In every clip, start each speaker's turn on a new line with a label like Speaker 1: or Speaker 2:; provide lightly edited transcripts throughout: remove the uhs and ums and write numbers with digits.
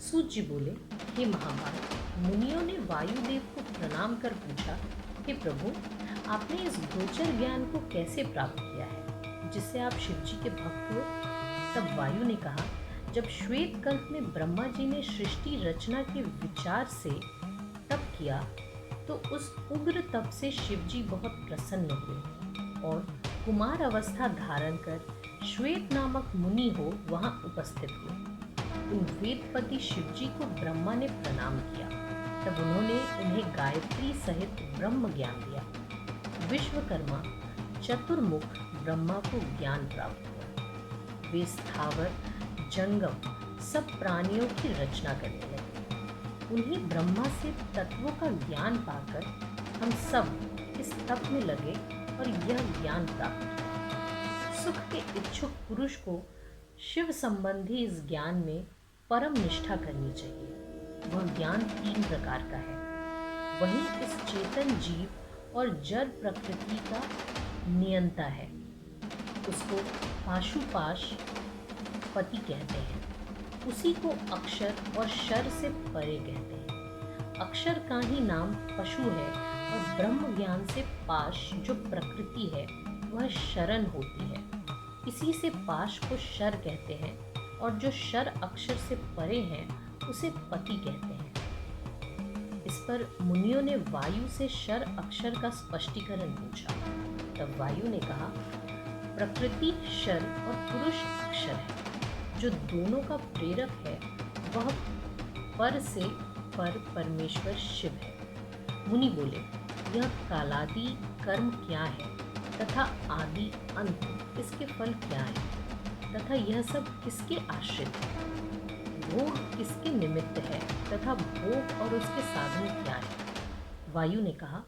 Speaker 1: सूत जी बोले, हे महाभाग, मुनियों ने वायुदेव को प्रणाम कर पूछा, हे प्रभु, आपने इस गोचर ज्ञान को कैसे प्राप्त किया है जिससे आप शिव जी के भक्त हो? तब वायु ने कहा, जब श्वेत कल्प में ब्रह्मा जी ने सृष्टि रचना के विचार से तप किया तो उस उग्र तप से शिव जी बहुत प्रसन्न हुए और कुमार अवस्था धारण कर श्वेत नामक मुनि हो वहां उपस्थित हुए। उन वेदपति शिव जी को ब्रह्मा ने प्रणाम किया। तब उन्होंने उन्हें गायत्री सहित ब्रह्म ज्ञान दिया। विश्वकर्मा चतुर्मुख ब्रह्मा को ज्ञान प्राप्त हुआ। वे स्थावर जंगम सब प्राणियों की रचना करने लगे। उन्हीं ब्रह्मा से तत्वों का ज्ञान पाकर हम सब इस तप में लगे और यह ज्ञान प्राप्त किया। सुख के इच्छुक पुरुष को शिव संबंधी इस ज्ञान में परम निष्ठा करनी चाहिए। वह ज्ञान 3 प्रकार का है। वही इस चेतन जीव और जड़ प्रकृति का नियंता है। उसको पाशुपाश पति कहते हैं। उसी को अक्षर और शर से परे कहते हैं। अक्षर का ही नाम पशु है और ब्रह्म ज्ञान से पाश जो प्रकृति है वह शरण होती है। इसी से पाश को शर कहते हैं और जो शर अक्षर से परे हैं उसे पति कहते हैं। इस पर मुनियों ने वायु से शर अक्षर का स्पष्टीकरण पूछा। तब वायु ने कहा, प्रकृति शर और पुरुष अक्षर है। जो दोनों का प्रेरक है वह पर से पर परमेश्वर शिव है। मुनि बोले, यह कालादि कर्म क्या है तथा आदि अंत इसके फल क्या है तथा यह सब किसके आश्रित है? भोग किसके निमित्त है तथा भोग और उसके साधन क्या है? वायु ने कहा,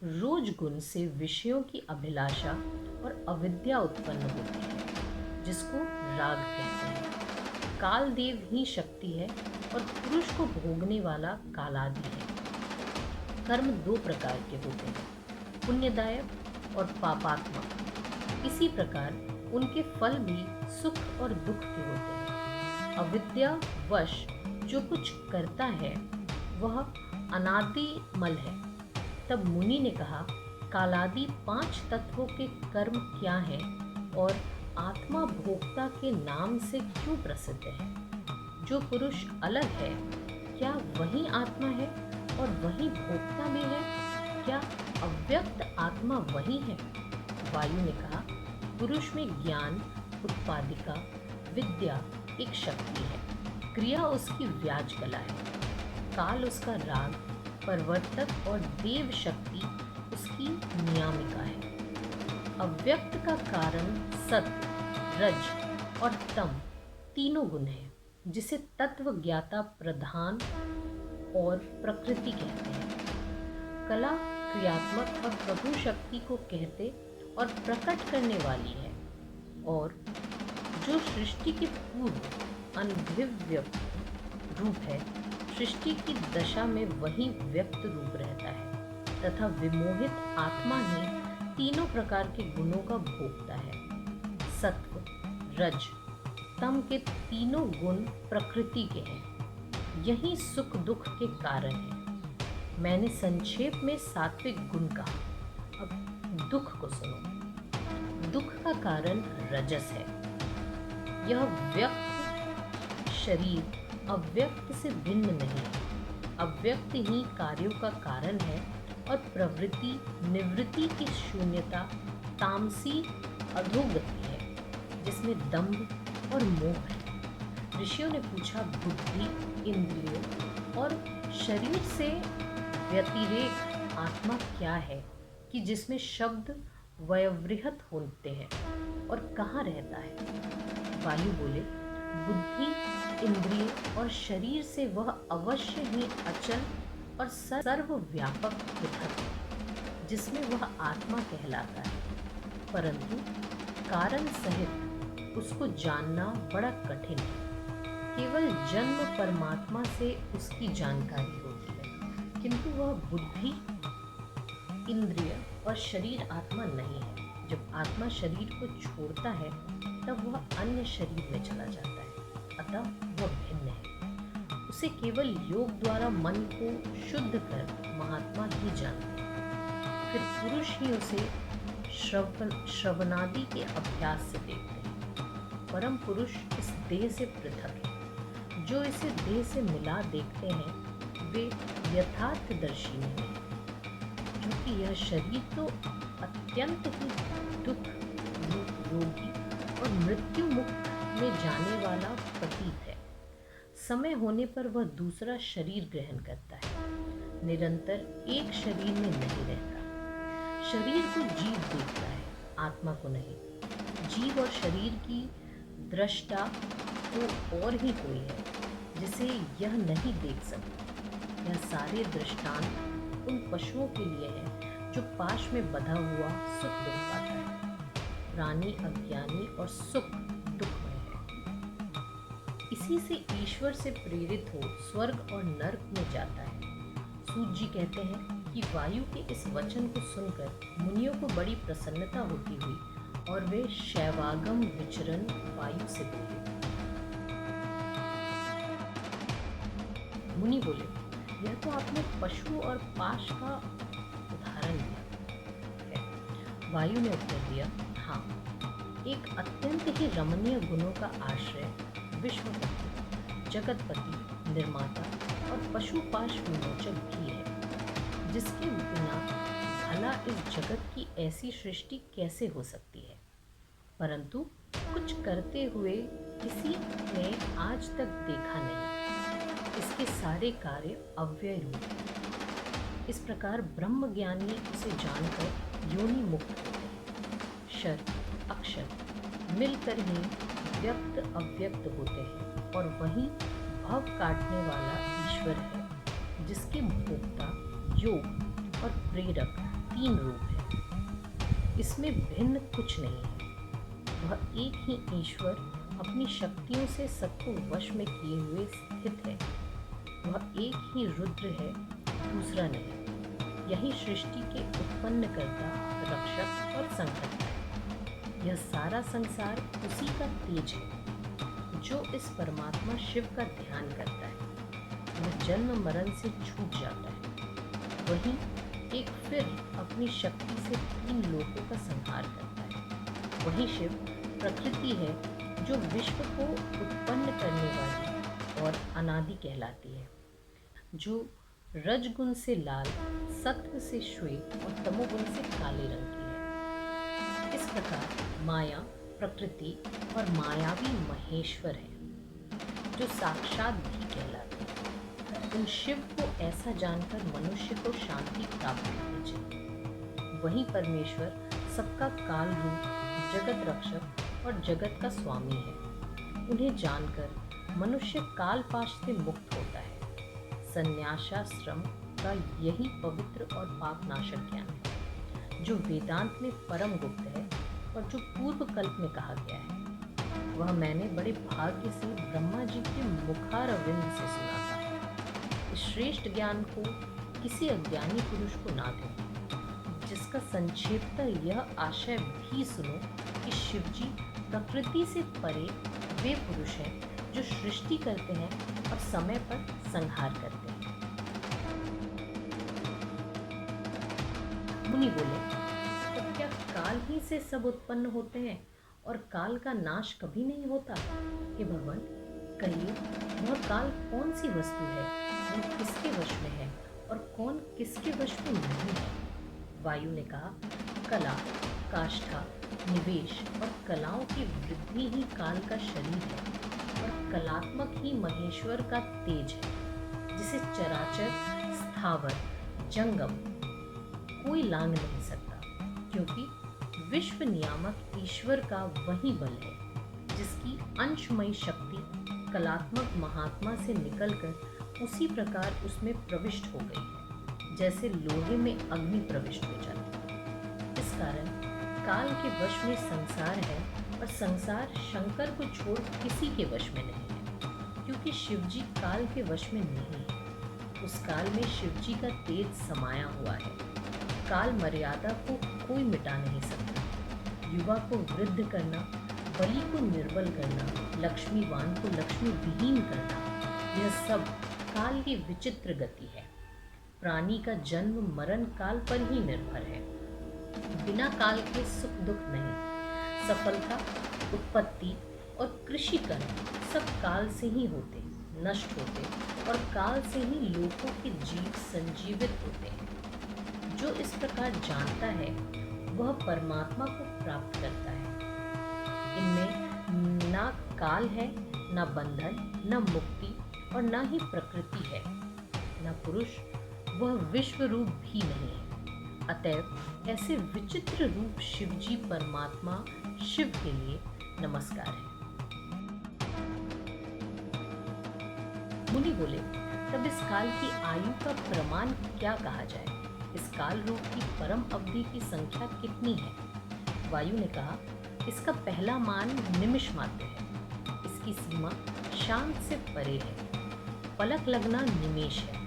Speaker 1: रोज गुण से विषयों की अभिलाषा और अविद्या उत्पन्न होती है जिसको राग कहते हैं। काल देव ही शक्ति है और पुरुष को भोगने वाला कालादि है। कर्म 2 प्रकार के होते हैं, पुण्यदायक और पापात्मक। इसी प्रकार उनके फल भी सुख और दुख के होते हैं। अविद्या वश जो कुछ करता है वह अनादि मल है। तब मुनि ने कहा, कालादि 5 तत्वों के कर्म क्या हैं और आत्मा भोक्ता के नाम से क्यों प्रसिद्ध है? जो पुरुष अलग है क्या वही आत्मा है और वही भोक्ता भी है? क्या अव्यक्त आत्मा वही है? वायु ने कहा, पुरुष में ज्ञान उत्पादिका विद्या एक शक्ति है। क्रिया उसकी व्याज कला है। काल उसका राग, परिवर्तक और देव शक्ति उसकी नियामिका है। अव्यक्त का कारण सत्व, रज और तम तीनों गुण हैं, जिसे तत्व ज्ञाता प्रधान और प्रकृति कहते हैं। कला क्रियात्मक और प्रभु शक्ति को कहते और प्रकट करने वाली है और जो सृष्टि के पूर्व अनभिव्यक्त रूप है, सृष्टि की दशा में वही व्यक्त रूप रहता है तथा विमोहित आत्मा ही तीनों प्रकार के गुणों का भोगता है। सत्व, रज, तम के तीनों गुण प्रकृति के हैं। यही सुख दुख के कारण है। मैंने संक्षेप में सात्विक गुण कहा। अब दुख को सुनो। दुख का कारण रजस है। यह व्यक्त शरीर अव्यक्त से भिन्न नहीं है। अव्यक्त ही कार्यों का कारण है और प्रवृत्ति निवृत्ति की शून्यता तामसी अधोगति है, जिसमें दंभ और मोह है। ऋषियों ने पूछा, बुद्धि, इंद्रियों और शरीर से व्यतिरेक आत्मा क्या है कि जिसमें शब्द वयवृहत होते हैं और कहाँ रहता है? वायु बोले, बुद्धि, इंद्रिय और शरीर से वह अवश्य ही अचल और सर्वव्यापक पृथक है, जिसमें वह आत्मा कहलाता है, परंतु कारण सहित उसको जानना बड़ा कठिन है। केवल जन्म परमात्मा से उसकी जानकारी होती है, किंतु वह बुद्धि, इंद्रिय और शरीर आत्मा नहीं है, जब आत्मा शरीर को छोड़ता है तब वह अन्य शरीर में चला जाता है, अतः वह भिन्न है। उसे केवल योग द्वारा मन को शुद्ध कर महात्मा ही जानते हैं। फिर पुरुष ही उसे श्रवणादि के अभ्यास से देखते हैं। परम पुरुष इस देह से पृथक है। जो इसे देह से मिला देखते हैं वे यथार्थदर्शी नहीं हैं, क्योंकि यह शरीर तो अत्यंत ही दुख रोगी और मृत्यु मुक्त में जाने वाला प्रतीत है। समय होने पर वह दूसरा शरीर ग्रहण करता है, निरंतर एक शरीर में नहीं रहता। शरीर को जीव देखता है, आत्मा को नहीं। जीव और शरीर की दृष्टा तो और ही कोई है जिसे यह नहीं देख सकता। यह सारे दृष्टांत उन पशुओं के लिए है जो पाश में बंधा हुआ सुख दुख पाता है। प्राणी अज्ञानी और सुख दुखमय है। इसी से ईश्वर से प्रेरित हो स्वर्ग और नर्क में जाता है। सूत जी कहते हैं कि वायु के इस वचन को सुनकर मुनियों को बड़ी प्रसन्नता होती हुई और वे शैवागम विचरण वायु से बोले। मुनि बोले, यह तो आपने पशु और पाश का उदाहरण दिया है। वायु ने उत्तर दिया, हाँ, एक अत्यंत ही रमणीय गुणों का आश्रय विश्वपति, जगतपति, निर्माता और पशुपाश विमोचक भी है, जिसके बिना भला इस जगत की ऐसी सृष्टि कैसे हो सकती है। परंतु कुछ करते हुए किसी ने आज तक देखा नहीं। इसके सारे कार्य अव्यय रूप हैं। इस प्रकार ब्रह्म ज्ञानी उसे जानकर योनि मुक्त होते हैं। क्षर अक्षर मिलकर ही व्यक्त अव्यक्त होते हैं और वही भव काटने वाला ईश्वर है, जिसके भोक्ता, योग और प्रेरक तीन रूप हैं। इसमें भिन्न कुछ नहीं है। वह एक ही ईश्वर अपनी शक्तियों से सबको वश में किए हुए स्थित है। वह एक ही रुद्र है, दूसरा नहीं। यही सृष्टि के उत्पन्न करता, रक्षक और संहर्ता है। यह सारा संसार उसी का तेज है। जो इस परमात्मा शिव का ध्यान करता है वह जन्म मरण से छूट जाता है। वही एक फिर अपनी शक्ति से तीन लोकों का संहार करता है। वही शिव प्रकृति है जो विश्व को उत्पन्न करने वाली और अनादि कहलाती है, जो रजगुण से लाल, सत्व से श्वेत और तमोगुण से काले रंग की है। इस प्रकार माया, प्रकृति और मायावी महेश्वर है, जो साक्षात भी कहलाते हैं। उन शिव को ऐसा जानकर मनुष्य को शांति प्राप्त होनी चाहिए। वही परमेश्वर सबका काल रूप, जगत रक्षक और जगत का स्वामी है। उन्हें जानकर मनुष्य काल पाश से मुक्त होता है। संन्यासाश्रम का यही पवित्र और पापनाशक ज्ञान है, जो वेदांत में परम गुप्त है और जो पूर्व कल्प में कहा गया है। वह मैंने बड़े भाग्य से ब्रह्मा जी के मुखारविंद से सुना था। इस श्रेष्ठ ज्ञान को किसी अज्ञानी पुरुष को ना दें। जिसका संक्षेपतः यह आशय भी सुनो कि शिवजी प्रकृति से परे वे पुरुष हैं जो सृष्टि करते हैं और समय पर संहार करते हैं। मुनि बोले, तो क्या काल ही से सब उत्पन्न होते हैं और काल का नाश कभी नहीं होता? हे भगवान, कहिए वह काल कौन सी वस्तु है, वह किसके वश में है और कौन किसके वश में नहीं है? वायु ने कहा, कला, काष्ठा, निवेश और कलाओं की वृद्धि ही काल का शरीर है और कलात्मक ही महेश्वर का तेज है, जिसे चराचर, स्थावर, जंगम कोई लांघ नहीं सकता, क्योंकि विश्व नियामक ईश्वर का वही बल है, जिसकी अंशमयी शक्ति कलात्मक महात्मा से निकलकर उसी प्रकार उसमें प्रविष्ट हो गई है, जैसे लोहे में अग्नि प्रविष्ट हो जाती है। इस कारण काल के वश में संसार है और संसार शंकर को छोड़ किसी के वश में नहीं है, क्योंकि शिवजी काल के वश में नहीं है। उस काल में शिवजी का तेज समाया हुआ है। काल मर्यादा को कोई मिटा नहीं सकता। युवा को वृद्ध करना, बलि को निर्बल करना, लक्ष्मीवान को लक्ष्मी विहीन करना, यह सब काल की विचित्र गति है। प्राणी का जन्म मरण काल पर ही निर्भर है। बिना काल के सुख दुख नहीं। सफलता, उत्पत्ति और कृषि कर्म सब काल से ही होते, नष्ट होते और काल से ही लोगों के जीव संजीवित होते हैं। जो इस प्रकार जानता है वह परमात्मा को प्राप्त करता है। इनमें ना काल है, ना बंधन, ना मुक्ति और ना ही प्रकृति है, ना पुरुष, वह विश्व रूप भी नहीं है। अतएव ऐसे विचित्र रूप शिवजी परमात्मा शिव के लिए नमस्कार है। मुनि बोले, तब इस काल की आयु का प्रमाण क्या कहा जाए? इस काल रूप की परम अवधि की संख्या कितनी है? वायु ने कहा, इसका पहला मान निमिष मात्र है। इसकी सीमा शांत से परे है। पलक लगना निमेष है।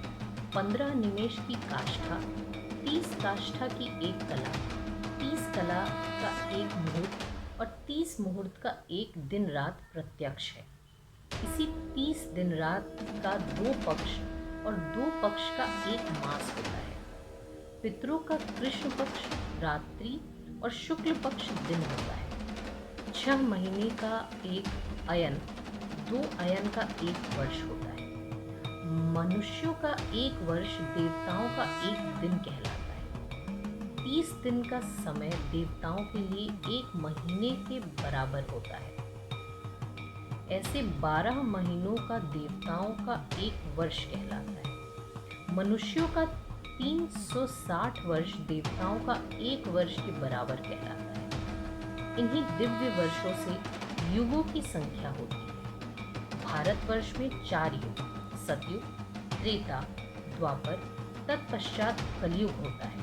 Speaker 1: 15 निमेष की काष्ठा, 30 काष्ठा की एक कला, 30 कला का एक मुहूर्त और 30 मुहूर्त का एक दिन रात प्रत्यक्ष है। इसी 30 दिन रात का 2 पक्ष और 2 पक्ष का एक मास होता है। पितरों का कृष्ण पक्ष रात्रि और शुक्ल पक्ष दिन होता है। 6 महीने का एक अयन, 2 अयन का एक वर्ष होता है। मनुष्यों का एक वर्ष देवताओं का एक दिन कहलाता है। 30 दिन का समय देवताओं के लिए एक महीने के बराबर होता है। ऐसे 12 महीनों का देवताओं का एक वर्ष कहलाता है। मनुष्यों का 360 वर्ष देवताओं का एक वर्ष के बराबर कहलाता है। इन्हीं दिव्य वर्षों से युगों की संख्या होती है। भारतवर्ष में 4 युग, सतयुग, त्रेता, द्वापर, तत्पश्चात कलयुग होता है।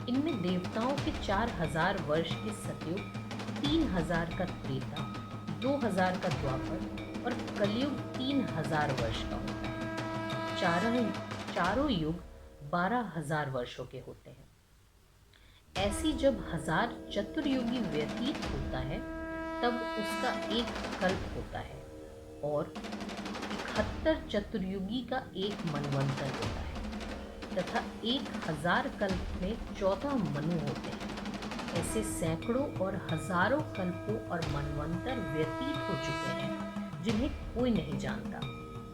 Speaker 1: इनमें देवताओं के 4000 वर्ष के सतयुग, 3000 का त्रेता, 2000 का द्वापर और कलयुग 3000 वर्ष का होता है। चारों युग 12,000 वर्षों के होते हैं। ऐसी जब 1000 चतुर्युगी व्यतीत होता है तब उसका एक कल्प होता है और 71 चतुर्युगी का एक मनवंतर होता है तथा 1000 कल्प में 14 मनु होते हैं। ऐसे सैकड़ों और हजारों कल्पों और मनवंतर व्यतीत हो चुके हैं जिन्हें कोई नहीं जानता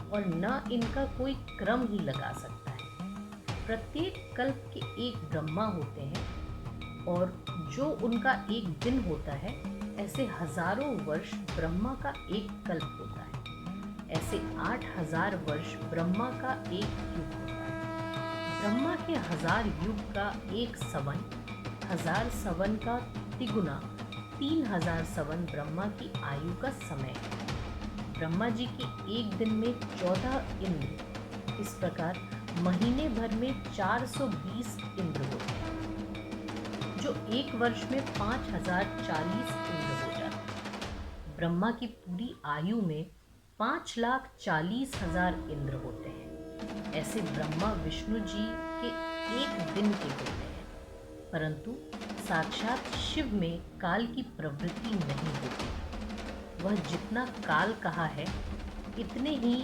Speaker 1: और न इनका कोई क्रम ही लगा सकता है। प्रत्येक कल्प के एक ब्रह्मा होते हैं और जो उनका एक दिन होता है, ऐसे हजारों वर्ष ब्रह्मा का एक कल्प होता है। ऐसे 8000 वर्ष ब्रह्मा का एक युग होता है। ब्रह्मा के 1000 युग का एक सवन, 1000 सवन का तिगुना, 3000 सवन ब्रह्मा की आयु का समय है। ब्रह्मा जी के एक दिन में 14 इंद्र, इस प्रकार महीने भर में 420 इंद्र होते हैं, जो एक वर्ष में 5040 इंद्र हो जाते हैं। ब्रह्मा की पूरी आयु में 5,40,000 इंद्र होते हैं। ऐसे ब्रह्मा विष्णु जी के एक दिन के होते हैं, परंतु साक्षात शिव में काल की प्रवृत्ति नहीं होती। वह जितना काल कहा है इतने ही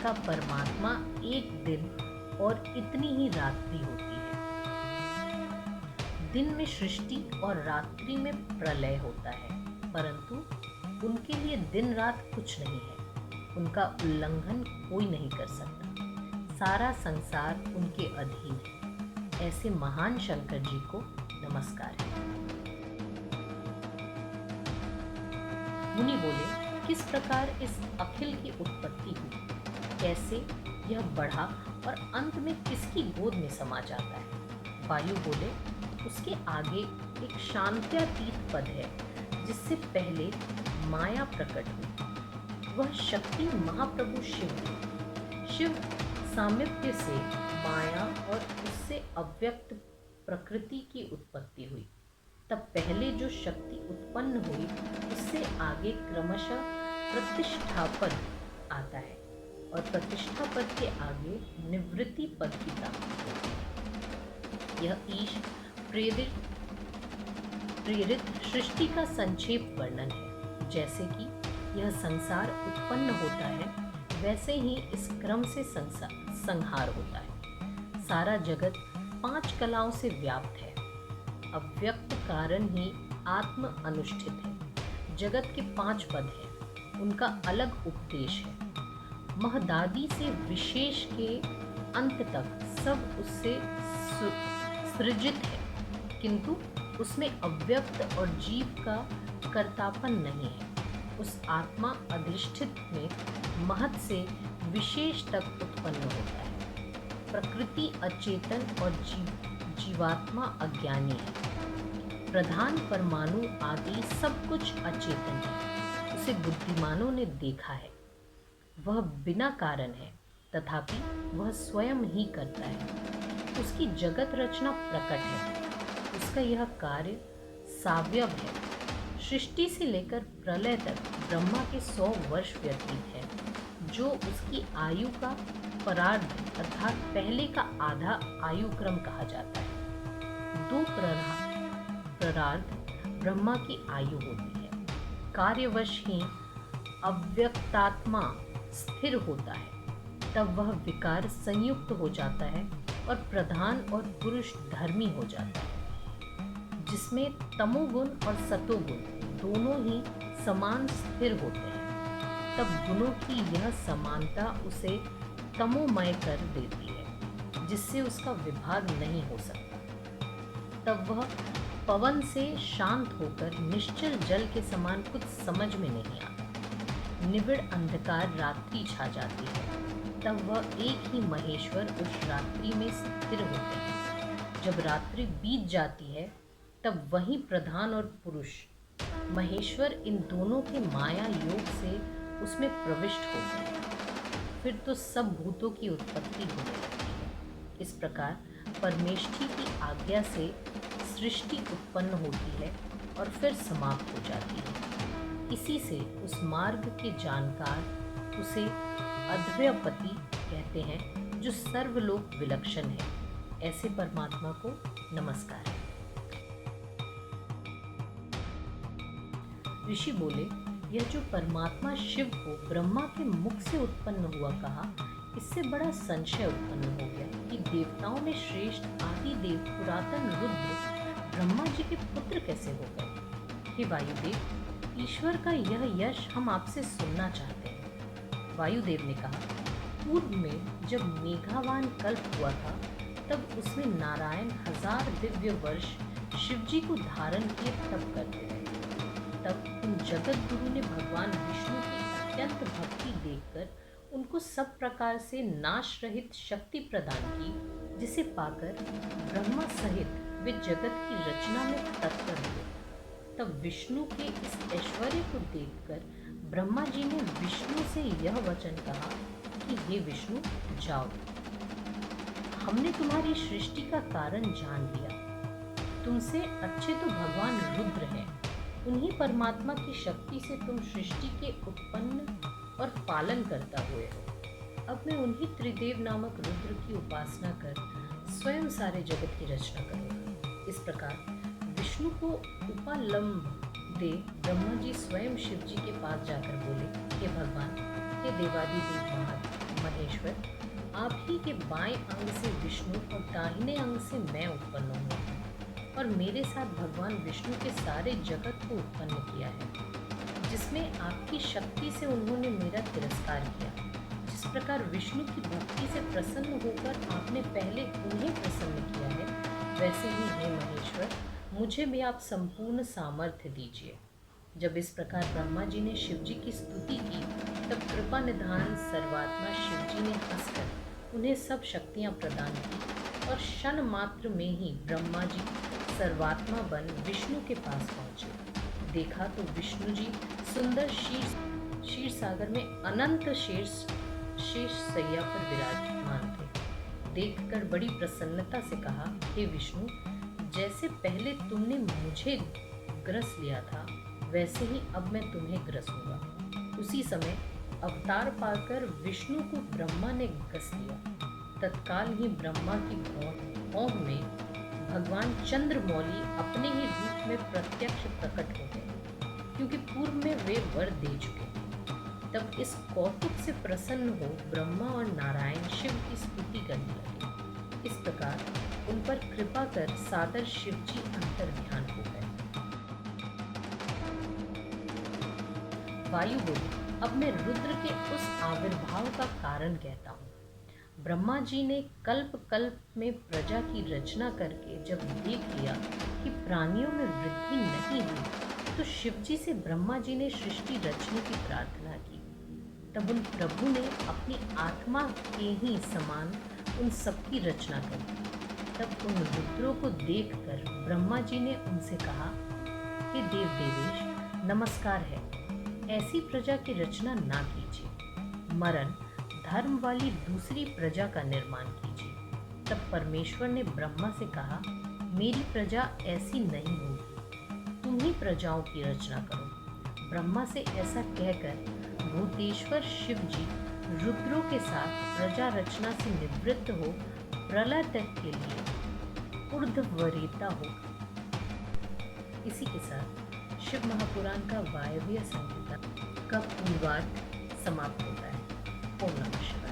Speaker 1: का परमात्मा एक दिन और इतनी ही रात्रि होती है। दिन में सृष्टि और रात्रि में प्रलय होता है, परंतु उनके लिए दिन रात कुछ नहीं है। उनका उल्लंघन कोई नहीं कर सकता। सारा संसार उनके अधीन है। ऐसे महान शंकर जी को नमस्कार है। मुनि बोले, किस प्रकार इस अखिल की उत्पत्ति हुई, कैसे यह बढ़ा और अंत में किसकी गोद में समा जाता है? वायु बोले, उसके आगे एक शांत्यातीत पद है जिससे पहले माया प्रकट हुई। वह शक्ति महाप्रभु शिव है। शिव सामीप्य से माया और उससे अव्यक्त प्रकृति की उत्पत्ति हुई। तब पहले जो शक्ति उत्पन्न हुई उससे आगे क्रमशः प्रतिष्ठा पद आता है और प्रतिष्ठा पद के आगे निवृत्ति पद की प्राप्ति होती है। यह ईश प्रेरित प्रेरित सृष्टि का संक्षेप वर्णन है। जैसे कि यह संसार उत्पन्न होता है, वैसे ही इस क्रम से संहार होता है। सारा जगत 5 कलाओं से व्याप्त है। अव्यक्त कारण ही आत्म अनुष्ठित है। जगत के 5 पद हैं, उनका अलग उपदेश है। महदादी से विशेष के अंत तक सब उससे सृजित है, किंतु उसमें अव्यक्त और जीव का कर्तापन नहीं है। उस आत्मा अधिष्ठित में महत से विशेष तक उत्पन्न होता है। प्रकृति अचेतन और जीवात्मा अज्ञानी है। प्रधान परमाणु आदि सब कुछ अचेतन है। उसे बुद्धिमानों ने देखा है। वह बिना कारण है, तथापि वह स्वयं ही करता है। उसकी जगत रचना प्रकट है। उसका यह कार्य सावयव है। सृष्टि से लेकर प्रलय तक ब्रह्मा के 100 वर्ष व्यतीत है, जो उसकी आयु का परार्ध अर्थात पहले का आधा आयु क्रम कहा जाता है। 2 परार्ध ब्रह्मा की आयु होती है। कार्यवश ही अव्यक्तात्मा स्थिर होता है, तब वह विकार संयुक्त हो जाता है और प्रधान और पुरुष धर्मी हो जाता है, जिसमें तमोगुण और सतोगुण दोनों ही समान स्थिर होते हैं। तब गुणों की यह समानता उसे तमोमय कर देती है, जिससे उसका विभाग नहीं हो सकता। तब वह पवन से शांत होकर निश्चल जल के समान कुछ समझ में नहीं आता। निबिड़ अंधकार रात्रि छा जाती है, तब वह एक ही महेश्वर उस रात्रि में स्थिर होते हैं। जब रात्रि बीत जाती है, तब वही प्रधान और पुरुष महेश्वर इन दोनों के माया योग से उसमें प्रविष्ट होते हैं। फिर तो सब भूतों की उत्पत्ति होने लगती है। इस प्रकार परमेष्ठी की आज्ञा से सृष्टि उत्पन्न होती है और फिर समाप्त हो जाती है। इसी से उस मार्ग के जानकार उसे अद्वैपति कहते हैं, जो सर्वलोक विलक्षण है। ऐसे परमात्मा को नमस्कार है। ऋषि बोले, यह जो परमात्मा शिव को ब्रह्मा के मुख से उत्पन्न हुआ कहा, इससे बड़ा संशय उत्पन्न हो गया कि देवताओं में श्रेष्ठ आदि देव पुरातन रुद्र ब्रह्मा जी के पुत्र कैसे हो गए। हे वायुदेव, ईश्वर का यह यश हम आपसे सुनना चाहते हैं। वायुदेव ने कहा, पूर्व में जब मेघावान कल्प हुआ था, तब उसमें नारायण 1000 दिव्य वर्ष शिवजी को धारण किए तप करते थे। तब उन जगत गुरु ने भगवान विष्णु की अत्यंत भक्ति देखकर उनको सब प्रकार से नाश रहित शक्ति प्रदान की, जिसे पाकर ब्रह्मा सहित वे जगत की रचना में तत्पर हुए। तब विष्णु के इस ऐश्वर्य को देखकर ब्रह्मा जी ने विष्णु से यह वचन कहा कि हे विष्णु, जाओ, हमने तुम्हारी सृष्टि का कारण जान लिया। तुमसे अच्छे तो भगवान रुद्र हैं। उन्हीं परमात्मा की शक्ति से तुम सृष्टि के उत्पन्न और पालन करता हुए हो। अब मैं उन्हीं त्रिदेव नामक रुद्र की उपासना कर स्वयं सारे जगत की रचना करूँगा। इस प्रकार विष्णु को उपालंब दे ब्रह्मा जी स्वयं शिव जी के पास जाकर बोले, हे भगवान, हे देवादिदेव महेश्वर, आप ही के बाएं अंग से विष्णु और दाहिने अंग से मैं उत्पन्न हुआ और मेरे साथ भगवान विष्णु के सारे जगत को उत्पन्न किया है, जिसमें आपकी शक्ति से उन्होंने मेरा तिरस्कार किया। जिस प्रकार विष्णु की भक्ति से प्रसन्न होकर आपने पहले उन्हें प्रसन्न किया है, वैसे ही हे महेश्वर, मुझे भी आप संपूर्ण सामर्थ्य दीजिए। जब इस प्रकार ब्रह्मा जी ने शिव जी की स्तुति की, तब कृपा निधान सर्वात्मा शिव जी ने हंसकर उन्हें सब शक्तियां प्रदान की और क्षण मात्र में ही ब्रह्मा जी सर्वात्मा बन विष्णु के पास पहुंचे। देखा तो विष्णु जी सुंदर क्षीर सागर में अनंत शेष सैया पर विराजमान थे। देखकर बड़ी प्रसन्नता से कहा, हे विष्णु, जैसे पहले तुमने मुझे ग्रस लिया था, वैसे ही अब मैं तुम्हें ग्रसूंगा। उसी समय अवतार पाकर विष्णु को ब्रह्मा ने ग्रस लिया। तत्काल ही ब्रह्मा की भौं में भगवान चंद्रमौली अपने ही रूप में प्रत्यक्ष प्रकट हो गए, क्योंकि पूर्व में वे वर दे चुके। तब इस कौतुक से प्रसन्न हो ब्रह्मा और नारायण शिव की स्तुति करने लगे। इस प्रकार उन पर कृपा कर सादर शिव जी अंतर ध्यान हो गए। वायु बोली, अब मैं रुद्र के उस आविर्भाव का कारण कहता हूँ। ब्रह्मा जी ने कल्प कल्प में प्रजा की रचना करके जब देख लिया कि प्राणियों में वृद्धि नहीं हुई, तो शिव जी से ब्रह्मा जी ने सृष्टि रचने की प्रार्थना की। तब उन प्रभु ने अपनी आत्मा के ही समान उन सबकी रचना कर दी। तब उन रुद्रों को देखकर ब्रह्मा जी ने उनसे कहा, हे देव देवेश, नमस्कार है, ऐसी प्रजा की रचना ना कीजिए, मरण धर्म वाली दूसरी प्रजा का निर्माण कीजिए। तब परमेश्वर ने ब्रह्मा से कहा, मेरी प्रजा ऐसी नहीं होगी, तुम ही प्रजाओं की रचना करो। ब्रह्मा से ऐसा कहकर भूतेश्वर शिव जी रुद्रों के साथ प्रजा रचना से निवृत्त हो प्रलय तक के लिए ऊर्ध्वरेता हो। इसी के साथ शिव महापुराण का वायव्य संहिता का पूर्वार्ध समाप्त होता है। ओम नमः शिवाय।